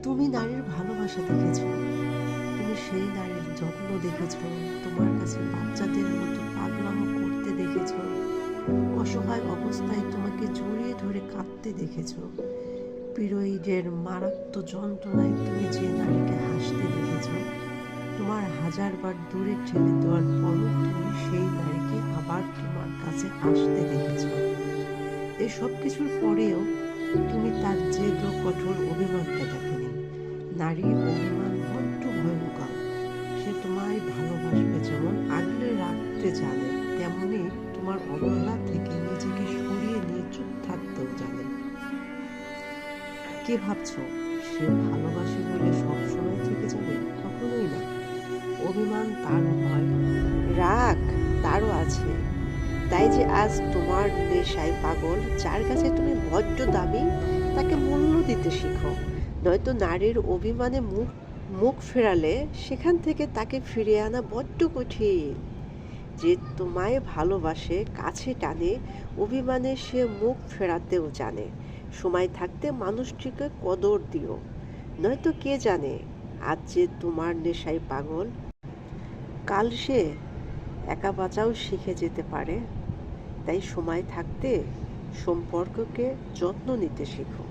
তুমি নারীর ভালোবাসা দেখেছো, তুমি সেই নারীর যত্ন দেখেছো, তোমার কাছে বাচ্চাদের মতো পাগলামো করতে দেখেছো, অসহায় অবস্থায় তোমাকে জড়িয়ে ধরে কাঁদতে দেখেছো, পিরিয়ডের মারাত্মক যন্ত্রণায় তুমি যে নারীকে হাসতে দেখেছো, তোমার হাজারবার দূরে ঠেলে দেওয়ার পরও তুমি সেই নারীকে আবার তোমার কাছে আসতে দেখেছো। এই সব কিছুর পরেও তুমি তার জেদ ও কঠোর অভিমানটা দেখোনি। নারীর অভিমান বড্ড ভয়ঙ্কর। সে তোমায় ভালোবাসবে যেমন আগলে রাখতে জানে, তেমনি তোমার অবহেলা থেকে নিজেকে সরিয়ে নিয়ে চুপ থাকতেও জানে। কি ভাবছো সে ভালোবাসে বলে সবসময় থেকে যাবে? কখনোই না। অভিমান তারও হয়, রাগ তারও আছে। তাই যে আজ তোমার নেশায় পাগল, যার কাছে তুমি বড্ড দামি, তাকে মূল্য দিতে শিখো। নয়তো নারীর অভিমানে মুখ মুখ ফেরালে সেখান থেকে তাকে ফিরিয়ে আনা বড্ড কঠিন। যে তোমায় ভালোবাসে, কাছে টানে, অভিমানে সে মুখ ফেরাতেও জানে। সময় থাকতে মানুষটিকে কদর দিও, নয়তো কে জানে আজ যে তোমার নেশায় পাগল, কাল সে একা বাঁচাও শিখে যেতে পারে। তাই সময় থাকতে সম্পর্ককে যত্ন নিতে শেখো।